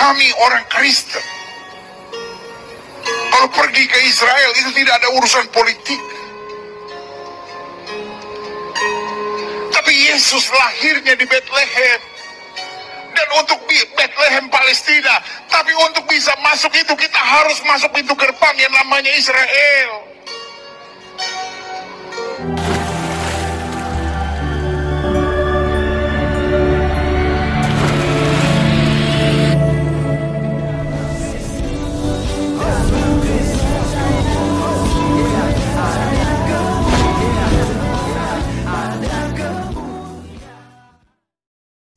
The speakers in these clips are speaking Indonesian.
Kami orang Kristen, kalau pergi ke Israel itu tidak ada urusan politik. Tapi Yesus lahirnya di Bethlehem. Dan untuk Bethlehem Palestina. Tapi untuk bisa masuk itu kita harus masuk pintu gerbang yang namanya Israel.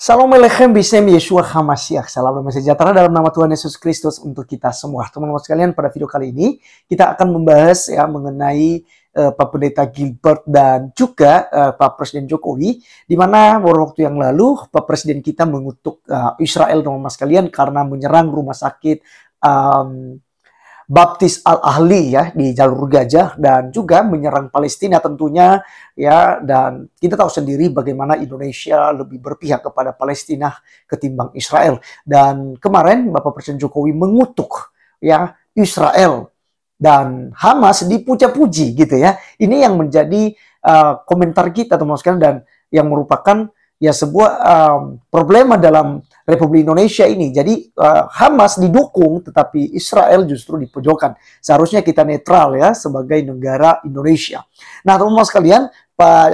Salam Alechem Bisem Yeshua HaMashiach. Salam damai sejahtera dalam nama Tuhan Yesus Kristus untuk kita semua. Teman-teman sekalian, pada video kali ini kita akan membahas mengenai Pak Pendeta Gilbert dan juga Pak Presiden Jokowi, di mana beberapa waktu yang lalu Pak Presiden kita mengutuk Israel, teman-teman sekalian, karena menyerang rumah sakit Baptis Al-Ahli ya di Jalur Gajah, dan juga menyerang Palestina tentunya ya. Dan kita tahu sendiri bagaimana Indonesia lebih berpihak kepada Palestina ketimbang Israel. Dan kemarin Bapak Presiden Jokowi mengutuk ya Israel dan Hamas dipuja-puji gitu ya. Ini yang menjadi komentar kita teman-teman sekalian, dan yang merupakan ya sebuah problema dalam Republik Indonesia ini. Jadi Hamas didukung tetapi Israel justru dipojokkan. Seharusnya kita netral ya sebagai negara Indonesia. Nah teman-teman sekalian, Pak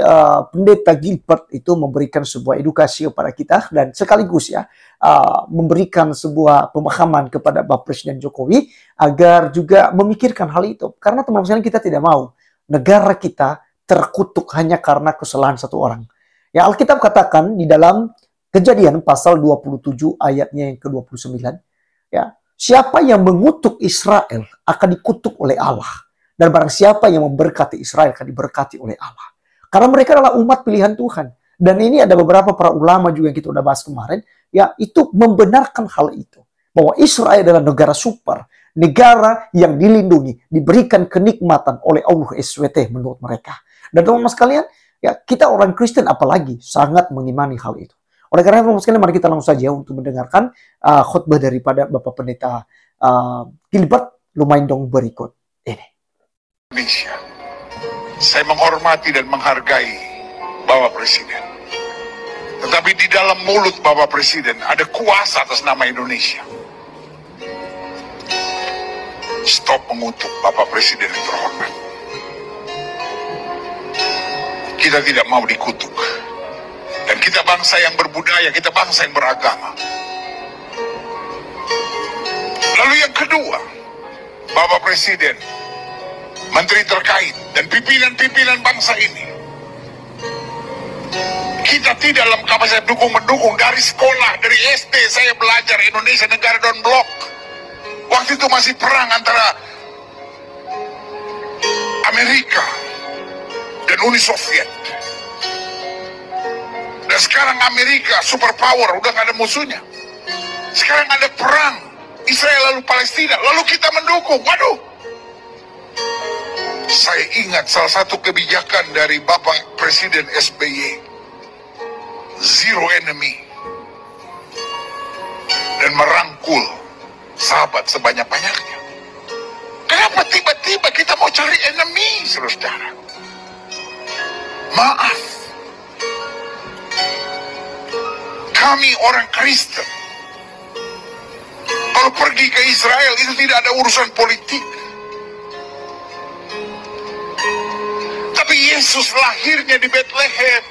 Pendeta Gilbert itu memberikan sebuah edukasi kepada kita, dan sekaligus ya memberikan sebuah pemahaman kepada Bapak Presiden Jokowi agar juga memikirkan hal itu. Karena teman-teman sekalian, kita tidak mau negara kita terkutuk hanya karena kesalahan satu orang. Ya, Alkitab katakan di dalam Kejadian pasal 27 ayatnya yang ke-29, ya, siapa yang mengutuk Israel akan dikutuk oleh Allah, dan barang siapa yang memberkati Israel akan diberkati oleh Allah. Karena mereka adalah umat pilihan Tuhan. Dan ini ada beberapa para ulama juga yang kita udah bahas kemarin, ya, itu membenarkan hal itu, bahwa Israel adalah negara super, negara yang dilindungi, diberikan kenikmatan oleh Allah SWT menurut mereka. Dan teman-teman sekalian, ya, kita orang Kristen apalagi sangat mengimani hal itu. Oleh karena itu, sekalian, mari kita langsung saja untuk mendengarkan khutbah daripada Bapak Pendeta Gilbert Lumaindong berikut ini. Indonesia, saya menghormati dan menghargai Bapak Presiden. Tetapi di dalam mulut Bapak Presiden ada kuasa atas nama Indonesia. Stop mengutuk Bapak Presiden yang terhormat. Kita tidak mau dikutuk. Dan kita bangsa yang berbudaya, kita bangsa yang beragama. Lalu yang kedua, Bapak Presiden, menteri terkait, dan pimpinan-pimpinan bangsa ini, kita tidak dalam kapasitas mendukung. Dari sekolah, dari SD saya belajar Indonesia negara non blok. Waktu itu masih perang antara Amerika dan Uni Soviet. Dan sekarang Amerika superpower, udah gak ada musuhnya. Sekarang ada perang Israel lalu Palestina, lalu kita mendukung. Waduh, saya ingat salah satu kebijakan dari Bapak Presiden SBY, zero enemy, dan merangkul sahabat sebanyak-banyaknya. Kenapa tiba-tiba kita mau cari enemy, saudara? Maaf, kami orang Kristen, kalau pergi ke Israel itu tidak ada urusan politik. Tapi Yesus lahirnya di Bethlehem.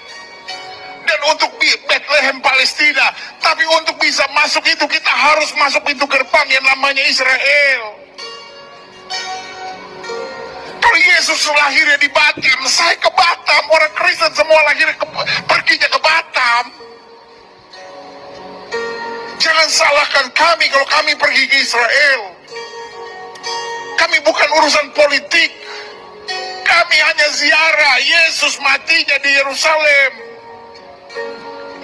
Dan untuk Bethlehem Palestina. Tapi untuk bisa masuk itu kita harus masuk pintu gerbang yang namanya Israel. Kalau Yesus lahirnya di Batam, saya ke Batam, orang Kristen semua lahirnya perginya ke Batam. Jangan salahkan kami kalau kami pergi ke Israel. Kami bukan urusan politik. Kami hanya ziarah Yesus matinya di Yerusalem.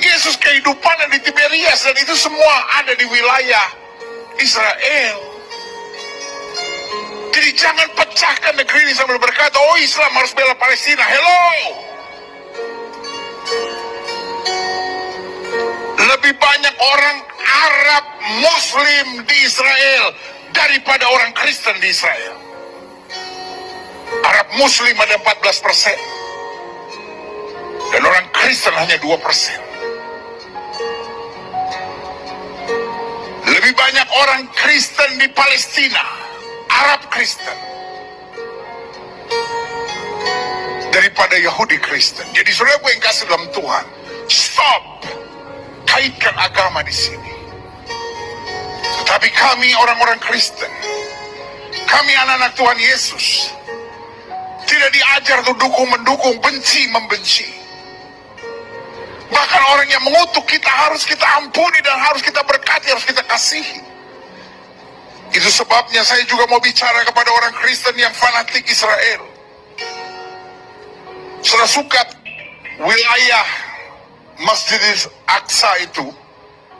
Yesus kehidupannya di Tiberias, dan itu semua ada di wilayah Israel. Jadi jangan pecahkan negeri ini sambil berkata, oh Islam harus bela Palestina. Hello. Lebih banyak orang Arab Muslim di Israel daripada orang Kristen di Israel. Arab Muslim ada 14%, dan orang Kristen hanya 2%. Lebih banyak orang Kristen di Palestina, Arab Kristen, daripada Yahudi Kristen. Jadi saudara gue yang kasih dalam Tuhan, stop kaitkan agama di sini. Tetapi kami orang-orang Kristen, kami anak-anak Tuhan Yesus, tidak diajar untuk dukung-mendukung, benci-membenci. Bahkan orang yang mengutuk kita harus kita ampuni dan harus kita berkati, harus kita kasihi. Itu sebabnya saya juga mau bicara kepada orang Kristen yang fanatik Israel. Saudara suka wilayah Masjid Aqsa itu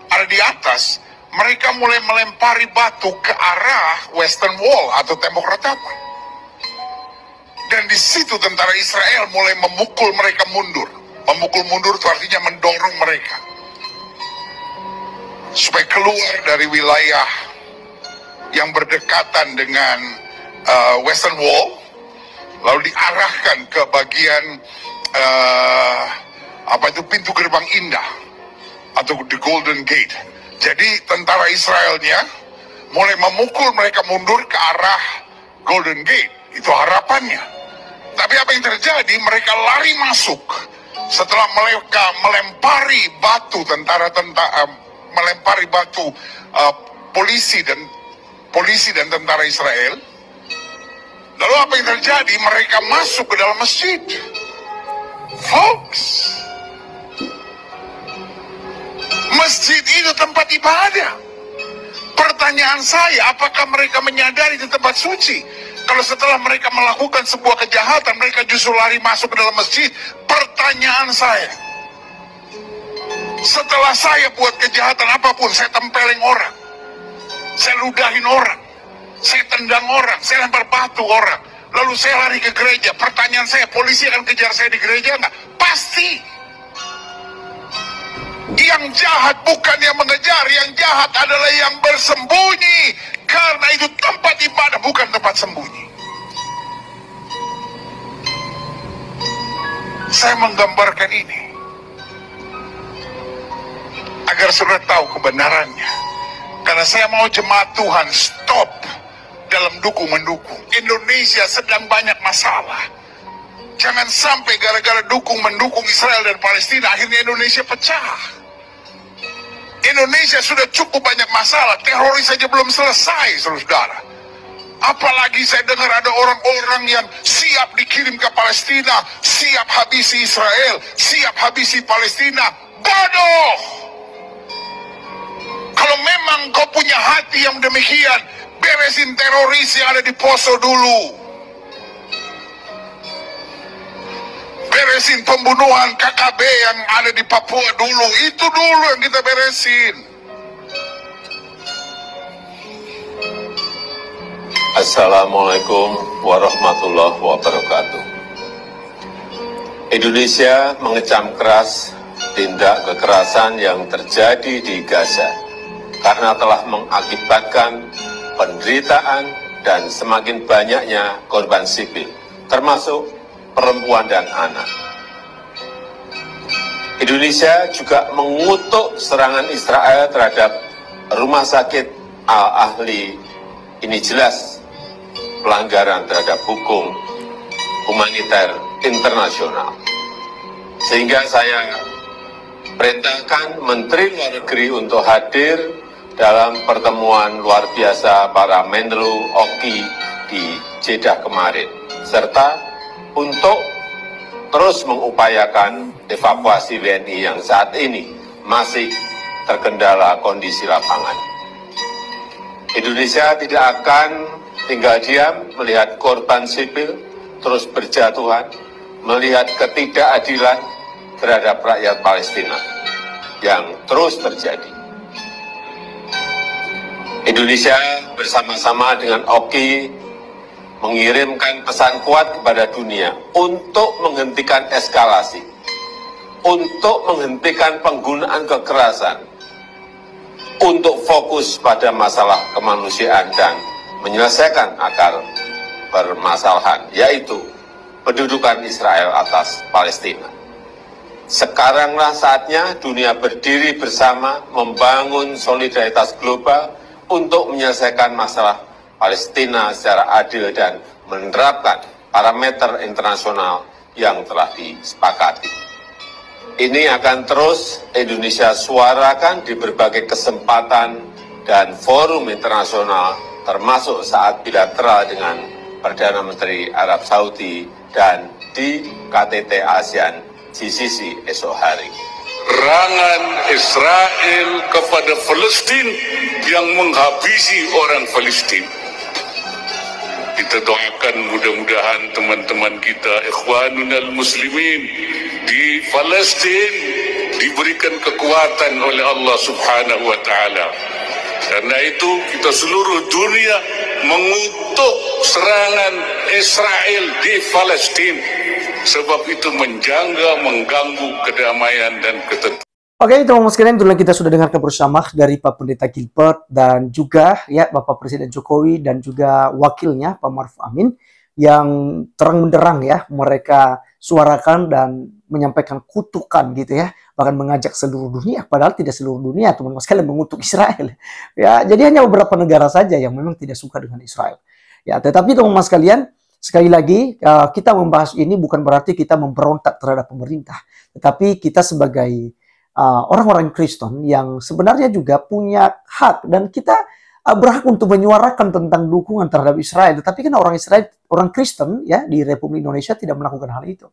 ada di atas, mereka mulai melempari batu ke arah Western Wall atau tembok retapan. Dan di situ tentara Israel mulai memukul mereka mundur. Memukul mundur itu artinya mendorong mereka supaya keluar dari wilayah yang berdekatan dengan Western Wall, lalu diarahkan ke bagian pintu gerbang indah atau the Golden Gate. Jadi tentara Israelnya mulai memukul mereka mundur ke arah Golden Gate. Itu harapannya. Tapi apa yang terjadi? Mereka lari masuk setelah mereka melempari batu melempari batu polisi dan tentara Israel. Lalu apa yang terjadi? Mereka masuk ke dalam masjid. Folks, masjid itu tempat ibadah. Pertanyaan saya, apakah mereka menyadari itu tempat suci? Kalau setelah mereka melakukan sebuah kejahatan, mereka justru lari masuk ke dalam masjid. Pertanyaan saya, setelah saya buat kejahatan apapun, saya tempelin orang, saya ludahin orang, saya tendang orang, saya lempar batu orang, lalu saya lari ke gereja. Pertanyaan saya, polisi akan kejar saya di gereja nggak? Pasti. Yang jahat bukan yang mengejar, yang jahat adalah yang bersembunyi. Karena itu tempat ibadah, bukan tempat sembunyi. Saya menggambarkan ini agar saudara tahu kebenarannya. Karena saya mau jemaat Tuhan stop dalam dukung-mendukung. Indonesia sedang banyak masalah. Jangan sampai gara-gara dukung-mendukung Israel dan Palestina, akhirnya Indonesia pecah. Indonesia sudah cukup banyak masalah, teroris saja belum selesai, saudara. Apalagi saya dengar ada orang-orang yang siap dikirim ke Palestina, siap habisi Israel, siap habisi Palestina. Bodoh! Kalau memang kau punya hati yang demikian, beresin teroris yang ada di Poso dulu. Beresin pembunuhan KKB yang ada di Papua dulu. Itu dulu yang kita beresin. Assalamualaikum warahmatullahi wabarakatuh. Indonesia mengecam keras tindak kekerasan yang terjadi di Gaza karena telah mengakibatkan penderitaan dan semakin banyaknya korban sipil, termasuk perempuan dan anak. Indonesia juga mengutuk serangan Israel terhadap rumah sakit Al-Ahli. Ini jelas pelanggaran terhadap hukum humaniter internasional. Sehingga saya perintahkan Menteri Luar Negeri untuk hadir dalam pertemuan luar biasa para Menlu Oki di Jeddah kemarin, serta untuk terus mengupayakan evakuasi WNI yang saat ini masih terkendala kondisi lapangan. Indonesia tidak akan tinggal diam melihat korban sipil terus berjatuhan, melihat ketidakadilan terhadap rakyat Palestina yang terus terjadi. Indonesia bersama-sama dengan Oki mengirimkan pesan kuat kepada dunia untuk menghentikan eskalasi, untuk menghentikan penggunaan kekerasan, untuk fokus pada masalah kemanusiaan dan menyelesaikan akar permasalahan, yaitu pendudukan Israel atas Palestina. Sekaranglah saatnya dunia berdiri bersama membangun solidaritas global untuk menyelesaikan masalah Palestina secara adil dan menerapkan parameter internasional yang telah disepakati. Ini akan terus Indonesia suarakan di berbagai kesempatan dan forum internasional, termasuk saat bilateral dengan Perdana Menteri Arab Saudi dan di KTT ASEAN GCC esok hari. Serangan Israel kepada Palestina yang menghabisi orang Palestina. Kita doakan mudah-mudahan teman-teman kita, ikhwanunal muslimin di Palestina diberikan kekuatan oleh Allah Subhanahu wa taala. Karena itu kita seluruh dunia mengutuk serangan Israel di Palestina. Sebab itu mengganggu kedamaian dan ketentraman. Oke, teman-teman sekalian, itulah kita sudah dengarkan bersama dari Pak Pendeta Gilbert dan juga ya Bapak Presiden Jokowi dan juga wakilnya Pak Maruf Amin yang terang benderang ya mereka suarakan dan menyampaikan kutukan gitu ya, bahkan mengajak seluruh dunia, padahal tidak seluruh dunia teman-teman sekalian mengutuk Israel ya. Jadi hanya beberapa negara saja yang memang tidak suka dengan Israel ya. Tetapi teman-teman sekalian, sekali lagi kita membahas ini bukan berarti kita memberontak terhadap pemerintah, tetapi kita sebagai orang-orang Kristen yang sebenarnya juga punya hak dan kita berhak untuk menyuarakan tentang dukungan terhadap Israel. Tetapi kan orang Israel, orang Kristen ya di Republik Indonesia tidak melakukan hal itu.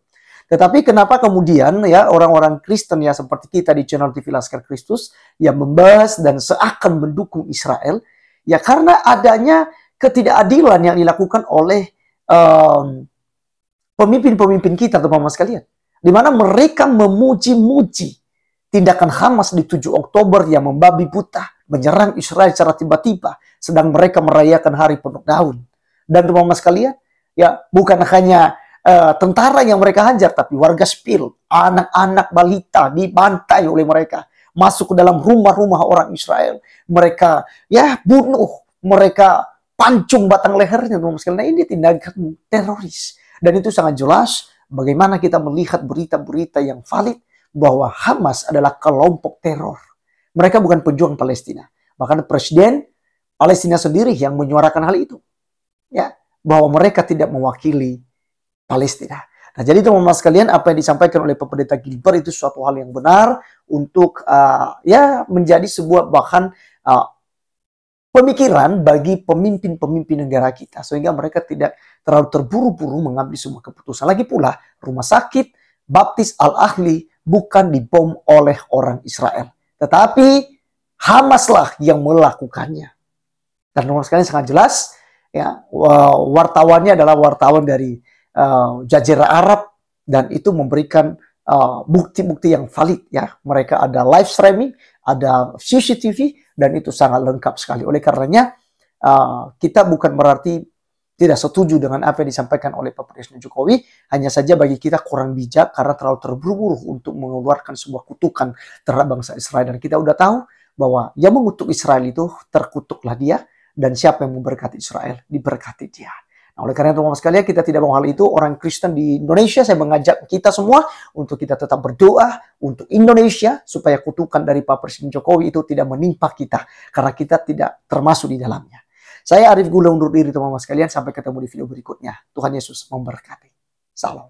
Tetapi kenapa kemudian ya orang-orang Kristen ya seperti kita di channel TV Laskar Kristus yang membahas dan seakan mendukung Israel ya karena adanya ketidakadilan yang dilakukan oleh pemimpin-pemimpin kita teman-teman sekalian, di mana mereka memuji-muji tindakan Hamas di 7 Oktober yang membabi buta menyerang Israel secara tiba-tiba, sedang mereka merayakan hari penuh daun. Dan teman-teman sekalian, ya bukan hanya tentara yang mereka hajar, tapi warga sipil, anak-anak balita dibantai oleh mereka, masuk ke dalam rumah-rumah orang Israel, mereka ya bunuh, mereka pancung batang lehernya, teman-teman sekalian. Nah, ini tindakan teroris. Dan itu sangat jelas bagaimana kita melihat berita-berita yang valid bahwa Hamas adalah kelompok teror. Mereka bukan pejuang Palestina. Bahkan Presiden Palestina sendiri yang menyuarakan hal itu. Ya, bahwa mereka tidak mewakili Palestina. Nah, jadi teman-teman sekalian, apa yang disampaikan oleh Pak Pendeta Gilbert itu suatu hal yang benar untuk ya menjadi sebuah bahan pemikiran bagi pemimpin-pemimpin negara kita, sehingga mereka tidak terlalu terburu-buru mengambil semua keputusan. Lagi pula, rumah sakit Baptis Al-Ahli bukan dibom oleh orang Israel, tetapi Hamaslah yang melakukannya. Dan nomor sekali sangat jelas, ya wartawannya adalah wartawan dari Jazirah Arab dan itu memberikan bukti-bukti yang valid ya. Mereka ada live streaming, ada CCTV dan itu sangat lengkap sekali. Oleh karenanya kita bukan berarti tidak setuju dengan apa yang disampaikan oleh Pak Presiden Jokowi, hanya saja bagi kita kurang bijak karena terlalu terburu-buru untuk mengeluarkan sebuah kutukan terhadap bangsa Israel. Dan kita udah tahu bahwa yang mengutuk Israel itu terkutuklah dia, dan siapa yang memberkati Israel diberkati dia. Nah, oleh karena itu teman-teman sekalian, kita tidak mau hal itu. Orang Kristen di Indonesia, saya mengajak kita semua untuk kita tetap berdoa untuk Indonesia supaya kutukan dari Pak Presiden Jokowi itu tidak menimpa kita karena kita tidak termasuk di dalamnya. Saya Arif Gula undur diri teman-teman sekalian, sampai ketemu di video berikutnya. Tuhan Yesus memberkati. Salam.